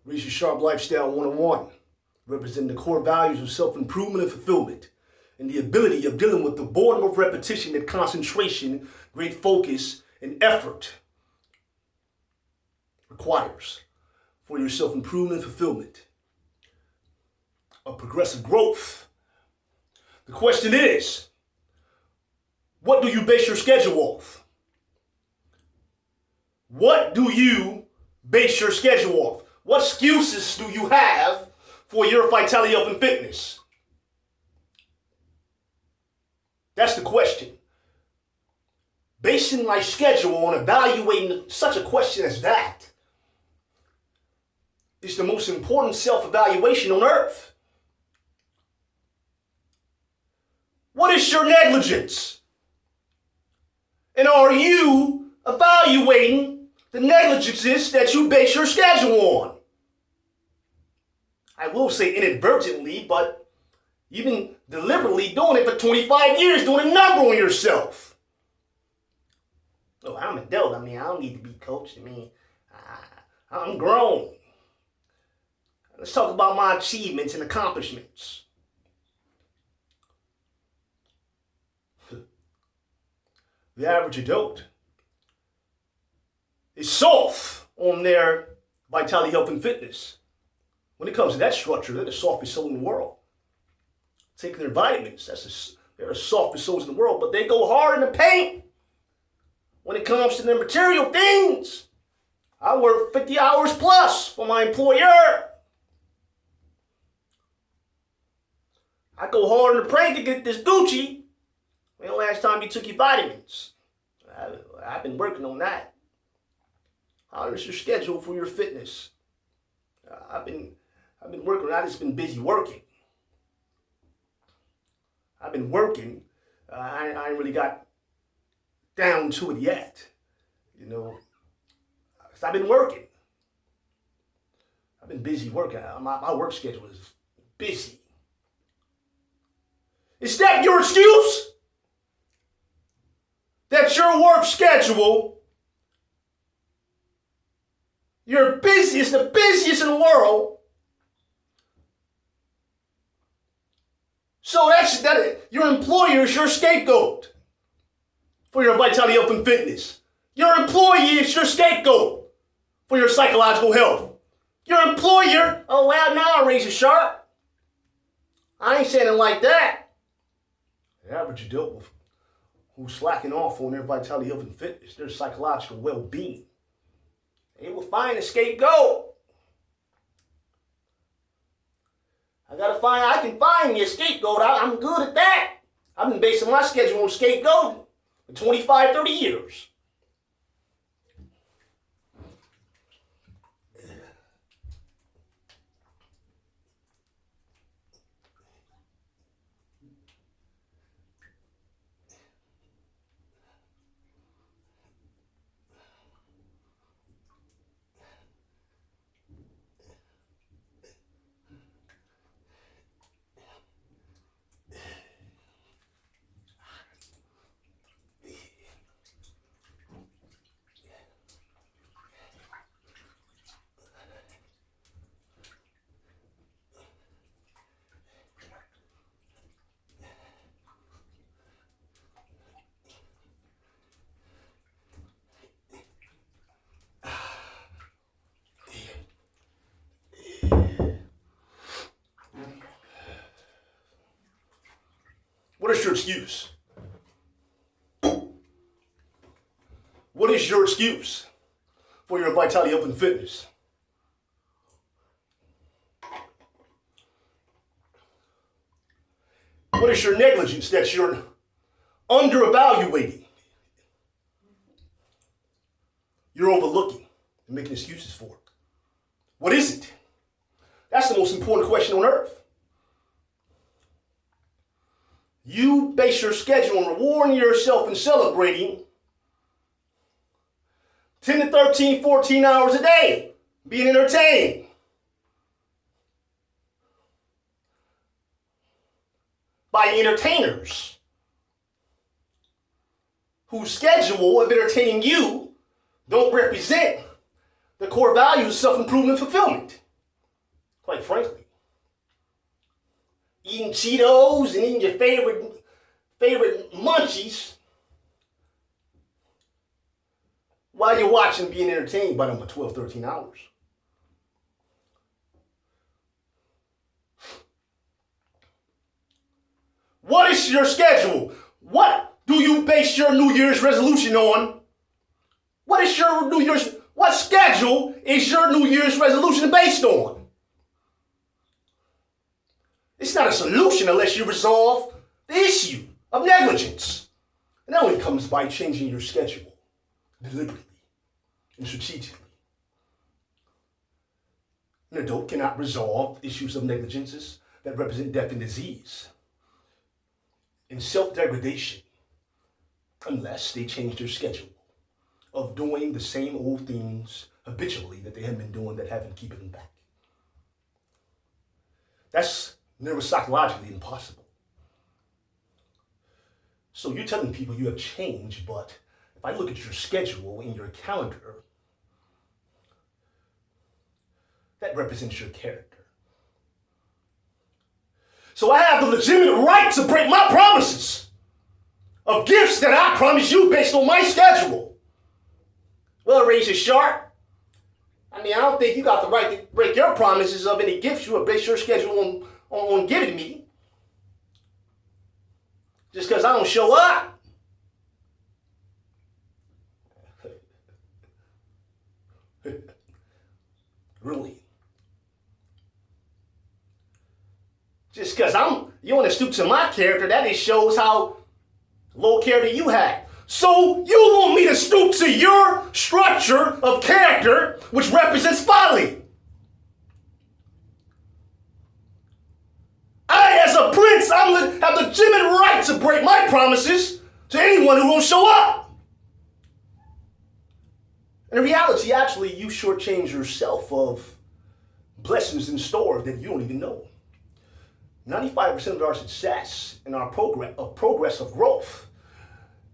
Razor Sharp Lifestyle 101, representing the core values of self-improvement and fulfillment, and the ability of dealing with the boredom of repetition that concentration, great focus, and effort requires for your self-improvement and fulfillment of progressive growth. The question is, what do you base your schedule off? What do you base your schedule off? What excuses do you have for your vitality, health, and fitness? That's the question. Basing my schedule on evaluating such a question as that is the most important self-evaluation on earth. What is your negligence? And are you evaluating the negligences that you base your schedule on? I will say inadvertently, but you've been deliberately doing it for 25 years, doing a number on yourself. Oh, I'm an adult. I don't need to be coached. I'm grown. Let's talk about my achievements and accomplishments. The average adult is soft on their vitality, health, and fitness. When it comes to that structure, they're the softest soul in the world. Taking their vitamins, they're the softest souls in the world, but they go hard in the paint when it comes to their material things. I work 50 hours plus for my employer. I go hard in the paint to get this Gucci. When the last time you took your vitamins? I've been working on that. How is your schedule for your fitness? I've been working. I've just been busy working. I've been working. I ain't really got down to it yet. Cause I've been working. I've been busy working. My work schedule is busy. Is that your excuse? That your work schedule, you're busiest, the busiest in the world. So your employer is your scapegoat for your vitality, health, and fitness. Your employee is your scapegoat for your psychological health. Your employer, oh well, now Razor Sharp. I ain't saying it like that. The average adult who's slacking off on their vitality, health, and fitness, their psychological well-being, they will find a scapegoat. I can find me a scapegoat. I'm good at that. I've been basing my schedule on scapegoating for 25, 30 years. What is your excuse? What is your excuse for your vitality, health, and fitness? What is your negligence that you're under-evaluating? You're overlooking and making excuses for. What is it? That's the most important question on earth. You base your schedule on rewarding yourself and celebrating 10 to 13, 14 hours a day, being entertained. By entertainers whose schedule of entertaining you don't represent the core values of self-improvement and fulfillment. quite frankly. Eating Cheetos and eating your favorite munchies while you're watching being entertained by them for 12, 13 hours. What is your schedule? What do you base your New Year's resolution on? What schedule is your New Year's resolution based on? It's not a solution unless you resolve the issue of negligence. And that only comes by changing your schedule deliberately and strategically. An adult cannot resolve issues of negligences that represent death and disease and self-degradation unless they change their schedule of doing the same old things habitually that they have been doing that haven't kept them back. That's neuropsychologically impossible. So you're telling people you have changed, but if I look at your schedule in your calendar, that represents your character. So I have the legitimate right to break my promises of gifts that I promise you based on my schedule. Well, Razor Sharp, I don't think you got the right to break your promises of any gifts you have based your schedule on giving me. Just because I don't show up. Really? Just because you want to stoop to my character, that just shows how low character you have. So you want me to stoop to your structure of character, which represents folly. I, as a prince, have legitimate right to break my promises to anyone who won't show up. And in reality, actually, you shortchange yourself of blessings in store that you don't even know. 95% of our success and our progress of growth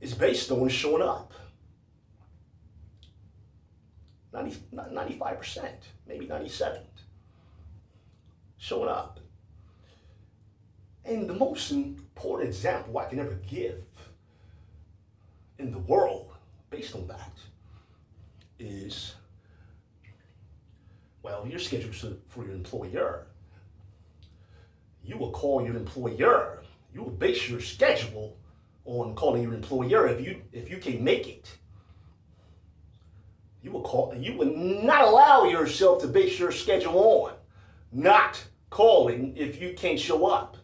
is based on showing up. 95%, maybe 97%. Showing up. And the most important example I can ever give in the world based on that is, well, your schedule for your employer. You will call your employer. You will base your schedule on calling your employer if you can't make it. You will not allow yourself to base your schedule on not calling if you can't show up.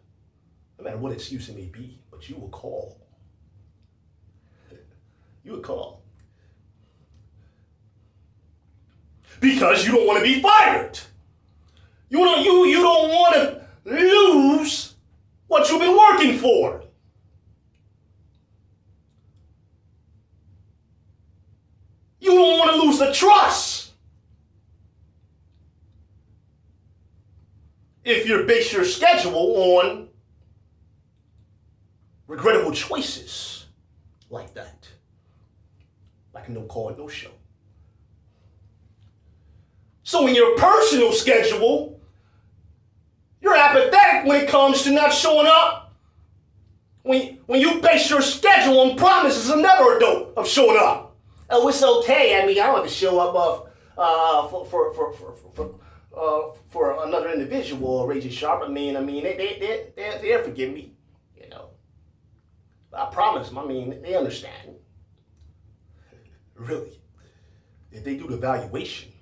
No matter what excuse it may be, but you will call. You will call. Because you don't want to be fired. You don't want to lose what you've been working for. You don't want to lose the trust. If you base your schedule on regrettable choices like that. Like a no call, no show. So in your personal schedule, you're apathetic when it comes to not showing up. When you base your schedule on promises of never adult of showing up. Oh, it's okay. I don't have to show up for another individual or Razor Sharp. They'll forgive me. I promise them. They understand. Really. If they do the evaluation,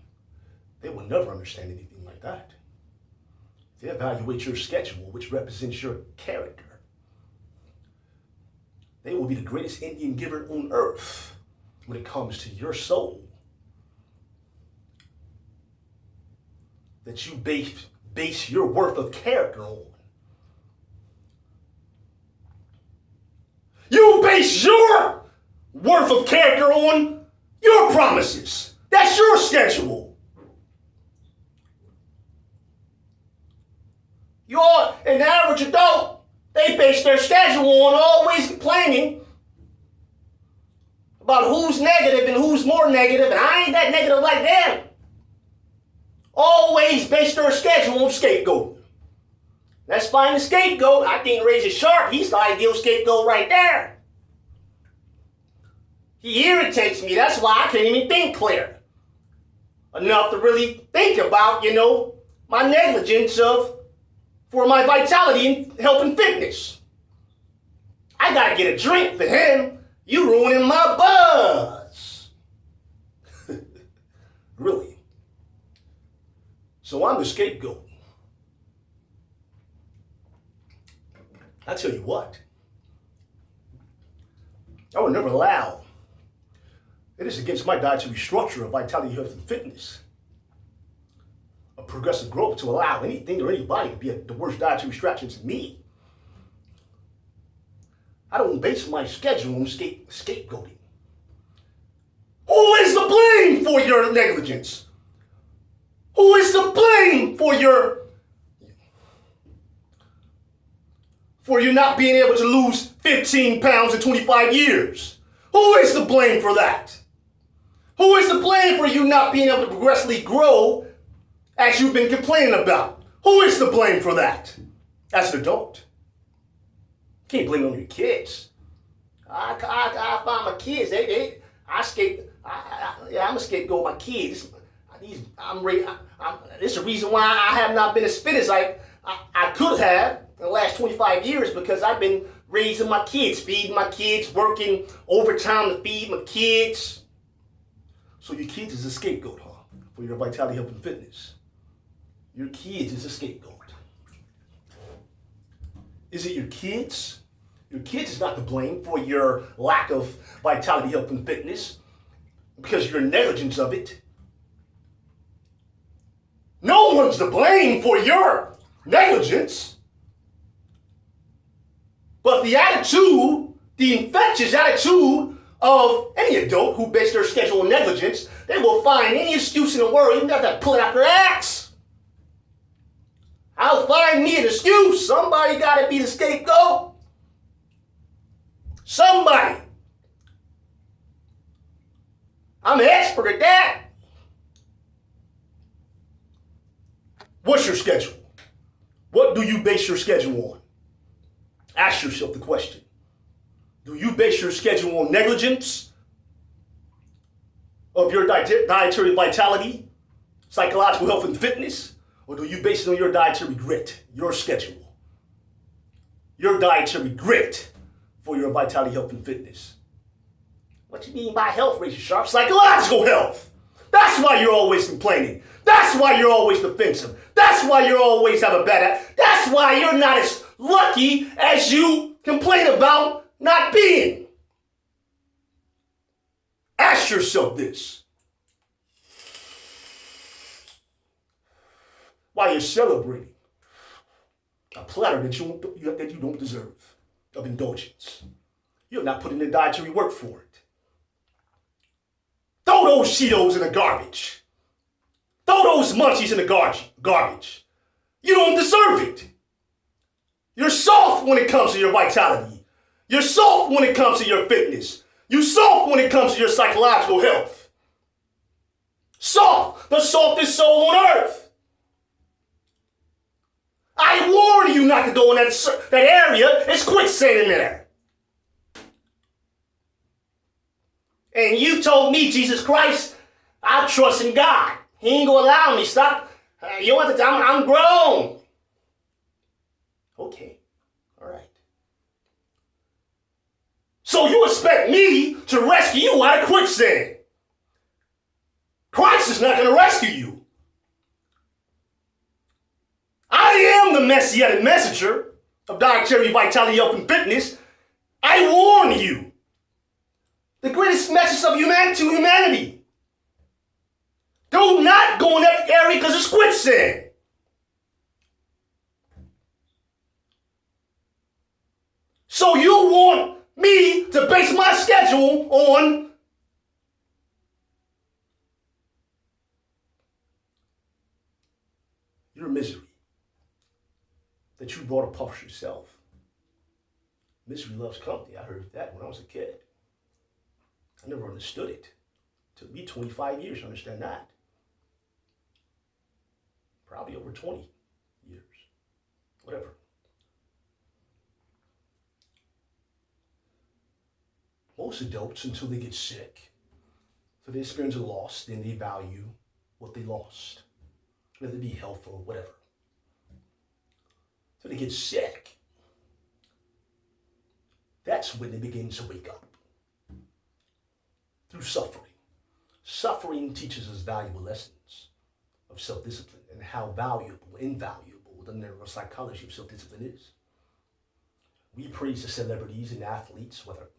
they will never understand anything like that. They evaluate your schedule, which represents your character. They will be the greatest Indian giver on earth when it comes to your soul. That you base your worth of character on. You base your worth of character on your promises. That's your schedule. An average adult, they base their schedule on always complaining about who's negative and who's more negative, and I ain't that negative like them. always base their schedule on scapegoat. Let's find the scapegoat. I think Razor Sharp, he's the ideal scapegoat right there. He irritates me. That's why I can't even think clear enough to really think about, my negligence for my vitality and health and fitness. I gotta get a drink for him. You ruining my buzz. Really. So I'm the scapegoat. I tell you what, I would never allow, it is against my dietary structure of vitality, health, and fitness, of progressive growth, to allow anything or anybody to be the worst dietary distractions than me. I don't base my schedule on scapegoating. Who is to blame for your negligence? Who is to blame for you not being able to lose 15 pounds in 25 years? Who is to blame for that? Who is to blame for you not being able to progressively grow as you've been complaining about? Who is to blame for that? As an adult. Can't blame it on your kids. I find my kids, I'm a scapegoat my kids. It's the reason why I have not been as fit as I could have in the last 25 years, because I've been raising my kids, feeding my kids, working overtime to feed my kids. So your kids is a scapegoat, huh? For your vitality, health, and fitness. Your kids is a scapegoat. Is it your kids? Your kids is not to blame for your lack of vitality, health, and fitness, because of your negligence of it. No one's to blame for your negligence. But the attitude, the infectious attitude of any adult who bases their schedule on negligence, they will find any excuse in the world, even if they have to pull it out their ass. I'll find me an excuse. Somebody got to be the scapegoat. Somebody. I'm an expert at that. What's your schedule? What do you base your schedule on? Ask yourself the question. Do you base your schedule on negligence of your dietary vitality, psychological health, and fitness? Or do you base it on your dietary grit, your schedule? Your dietary grit for your vitality, health, and fitness. What you mean by health, Razor Sharp? Psychological health. That's why you're always complaining. That's why you're always defensive. That's why you always have a bad. That's why you're not as lucky as you complain about not being. Ask yourself this. While you're celebrating a platter that you don't deserve of indulgence, you have not put in the dietary work for it. Throw those Cheetos in the garbage. Throw those munchies in the garbage. You don't deserve it. You're soft when it comes to your vitality. You're soft when it comes to your fitness. You're soft when it comes to your psychological health. Soft, the softest soul on earth. I warn you not to go in that area. It's quicksand in there. And you told me, Jesus Christ, I trust in God. He ain't gonna allow me. Stop. You don't have to. I'm grown. Okay. All right. So you expect me to rescue you out of quicksand? Christ is not gonna rescue you. I am the messianic messenger of dietary vitality, health, and fitness. I warn you. The greatest message of humanity to humanity. Do not go in that area because it's quicksand. So you want me to base my schedule on your misery that you brought upon yourself. Misery loves company. I heard that when I was a kid. I never understood it. It took me 25 years to understand that. probably over 20 years, whatever. Most adults, until they get sick, so they experience a loss, then they value what they lost, whether it be health or whatever. So they get sick. That's when they begin to wake up. Through suffering. Suffering teaches us valuable lessons of self-discipline and how valuable, invaluable the neuropsychology of self-discipline is. We praise the celebrities and athletes, whatever,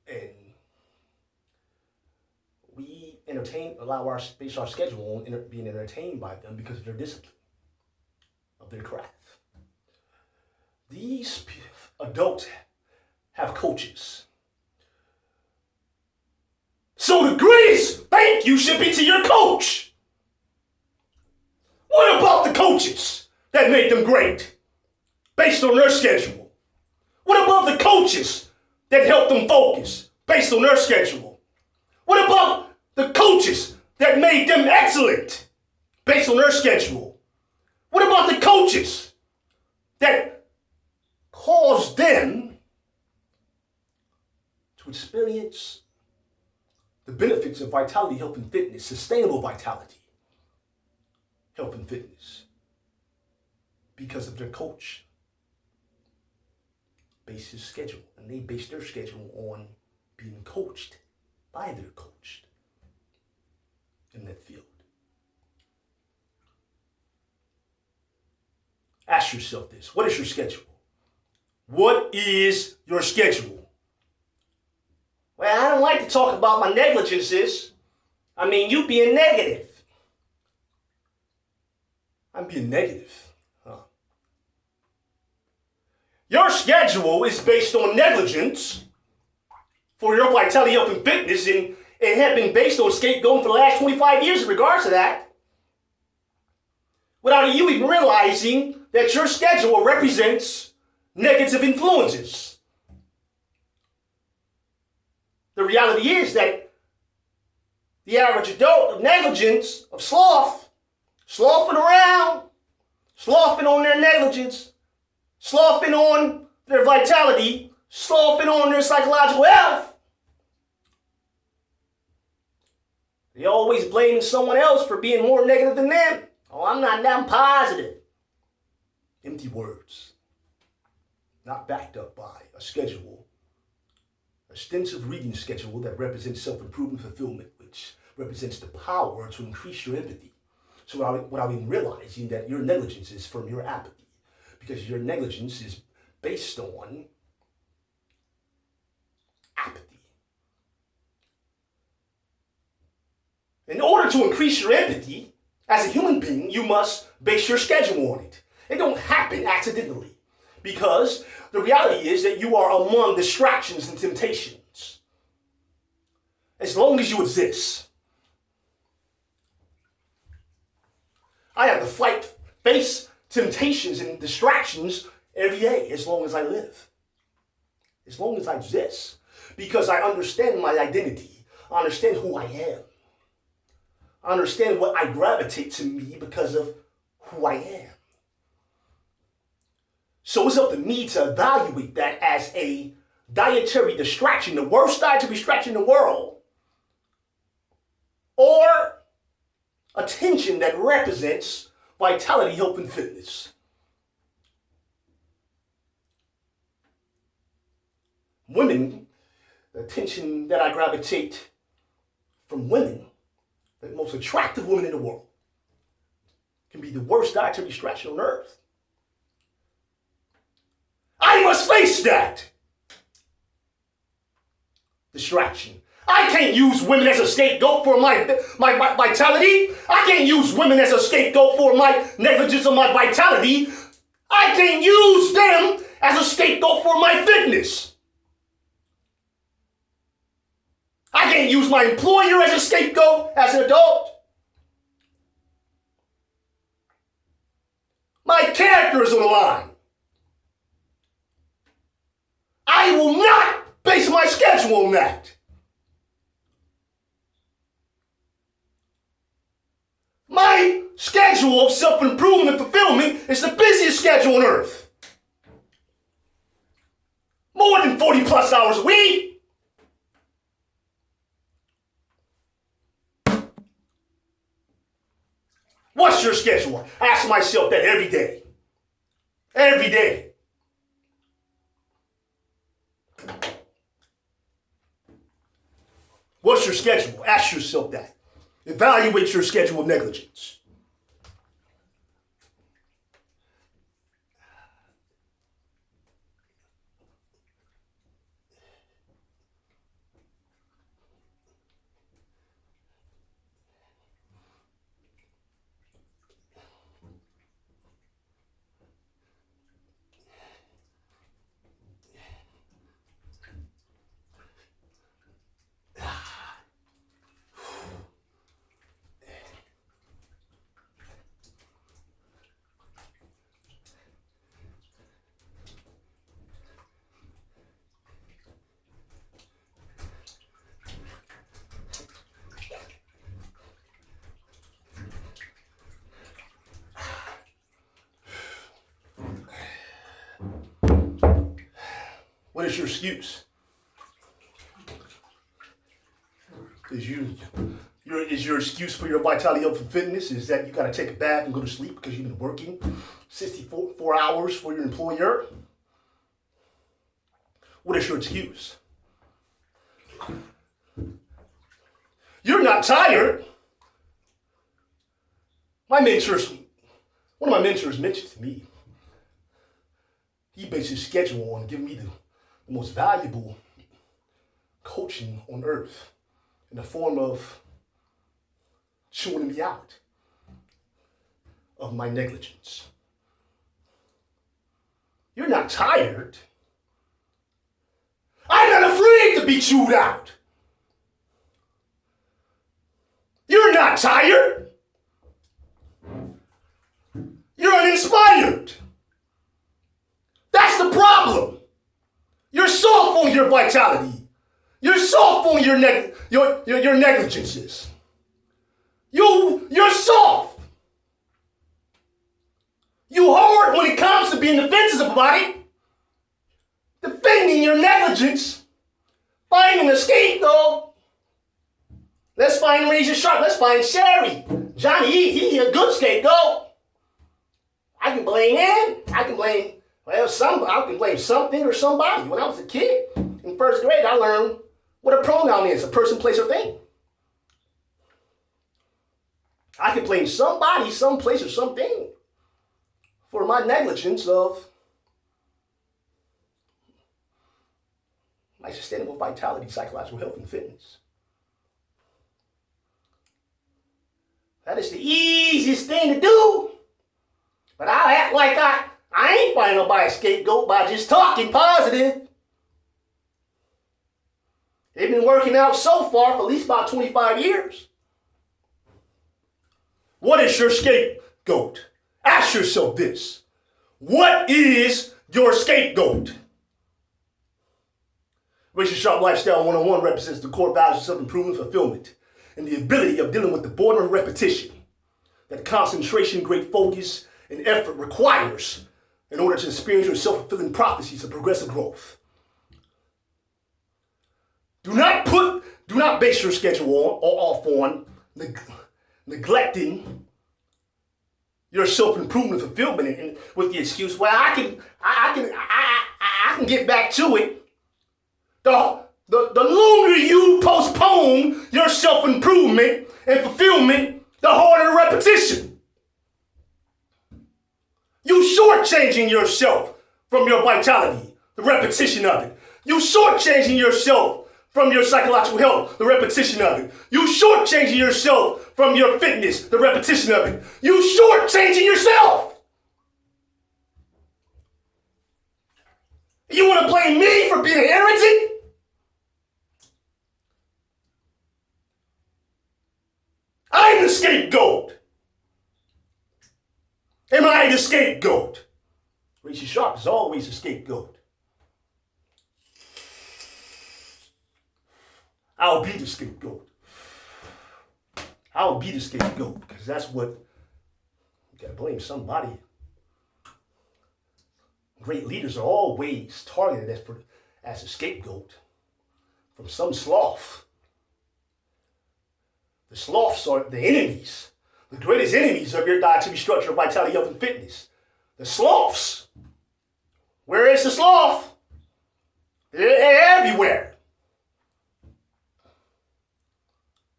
and we base our schedule on being entertained by them because of their discipline, of their craft. These adults have coaches. So the greatest thank you should be to your coach. What about the coaches that made them great based on their schedule? What about the coaches that helped them focus based on their schedule? What about the coaches that made them excellent based on their schedule? What about the coaches that caused them to experience the benefits of vitality, health, and fitness, sustainable vitality, health, and fitness, because of their coach based his schedule, and they base their schedule on being coached by their coach in that field. Ask yourself this: what is your schedule? What is your schedule? Well, I don't like to talk about my negligences. I mean, you being negative. I'm being negative. Your schedule is based on negligence for your vitality, health, and fitness, and it had been based on scapegoating for the last 25 years in regards to that. Without you even realizing that your schedule represents negative influences. The reality is that the average adult of negligence, of sloughing around, sloughing on their negligence, sloughing on their vitality, sloughing on their psychological health. They always blaming someone else for being more negative than them. Oh, I'm not that positive. Empty words, not backed up by a schedule, extensive reading schedule that represents self-improvement fulfillment, which represents the power to increase your empathy. So without even realizing that your negligence is from your apathy, because your negligence is based on apathy. In order to increase your empathy, as a human being, you must base your schedule on it. It don't happen accidentally, because the reality is that you are among distractions and temptations. As long as you exist, I have to face temptations and distractions every day as long as I live. As long as I exist. Because I understand my identity. I understand who I am. I understand what I gravitate to me because of who I am. So it's up to me to evaluate that as a dietary distraction, the worst dietary distraction in the world, or attention that represents vitality, health, and fitness. Women, the attention that I gravitate from women, the most attractive women in the world, can be the worst dietary distraction on earth. I must face that distraction. I can't use women as a scapegoat for my vitality. I can't use women as a scapegoat for my negligence of my vitality. I can't use them as a scapegoat for my fitness. I can't use my employer as a scapegoat as an adult. My character is on the line. I will not base my schedule on that. schedule of self-improvement and fulfillment is the busiest schedule on earth. More than 40 plus hours a week. What's your schedule? I ask myself that every day. Every day. What's your schedule? Ask yourself that. Evaluate your schedule of negligence. What is your excuse? Is your excuse for your vitality, health, and fitness is that you got to take a bath and go to sleep because you've been working 64 hours for your employer? What is your excuse? You're not tired. One of my mentors mentioned to me, he based his schedule on giving me the most valuable coaching on earth in the form of chewing me out of my negligence. You're not tired. I'm not afraid to be chewed out. You're not tired. You're uninspired. That's the problem. You're soft on your vitality. You're soft on your negligences. You're soft. You hard when it comes to being defensive about it. Defending your negligence. Finding a scapegoat. Let's find Razor Sharp. Let's find Sherry. Johnny, he a good scapegoat. I can blame him. I can blame something or somebody. When I was a kid, in first grade, I learned what a pronoun is, a person, place, or thing. I can blame somebody, some place, or something for my negligence of my sustainable vitality, psychological health, and fitness. That is the easiest thing to do. But I'll act like I ain't finding nobody scapegoat by just talking positive. They've been working out so far for at least about 25 years. What is your scapegoat? Ask yourself this. What is your scapegoat? Razor Sharp Lifestyle 101 represents the core values of self-improvement, fulfillment, and the ability of dealing with the boredom of repetition that concentration, great focus, and effort requires in order to experience your self-fulfilling prophecies of progressive growth. Do not base your schedule on neglecting your self-improvement fulfillment and with the excuse, well, I can get back to it. The longer you postpone your self-improvement and fulfillment, the harder the repetition. You shortchanging yourself from your vitality, the repetition of it. You shortchanging yourself from your psychological health, the repetition of it. You shortchanging yourself from your fitness, the repetition of it. You shortchanging yourself. You want to blame me for being arrogant? I'm the scapegoat. Am I the scapegoat? Razor Sharp is always a scapegoat. I'll be the scapegoat. I'll be the scapegoat because that's what You gotta blame somebody. Great leaders are always targeted as a scapegoat from some sloth. The sloths are the enemies, the greatest enemies of your dietary structure, vitality, health, and fitness. The sloths. Where is the sloth? They're everywhere.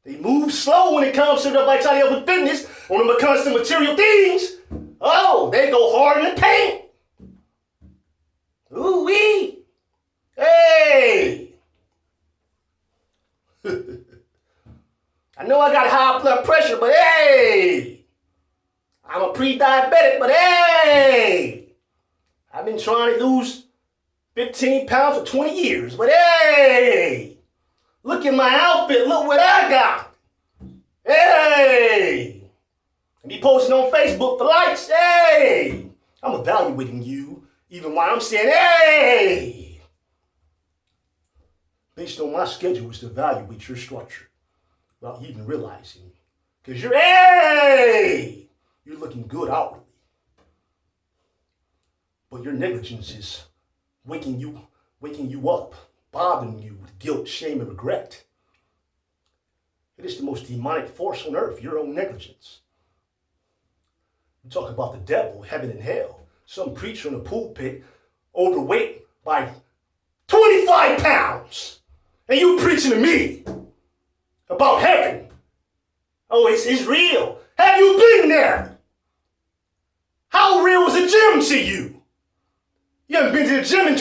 They move slow when it comes to the vitality, health, and fitness. When it comes to material things, oh, they go hard in the paint. Ooh-wee. Hey. I know I got high blood pressure, but hey. I'm a pre-diabetic, but hey. I've been trying to lose 15 pounds for 20 years, but hey. Look at my outfit. Look what I got. Hey. And be posting on Facebook for likes. Hey. I'm evaluating you even while I'm saying, hey. Based on my schedule is to evaluate your structure without even realizing. Because you're looking good outwardly. But your negligence is waking you up, bothering you with guilt, shame, and regret. It is the most demonic force on earth, your own negligence. You talk about the devil, heaven and hell. Some preacher in a pulpit, overweight by 25 pounds. And you preaching to me about heaven. Oh, it's real. Have you been there? How real is the gym to you? You haven't been to the gym in 20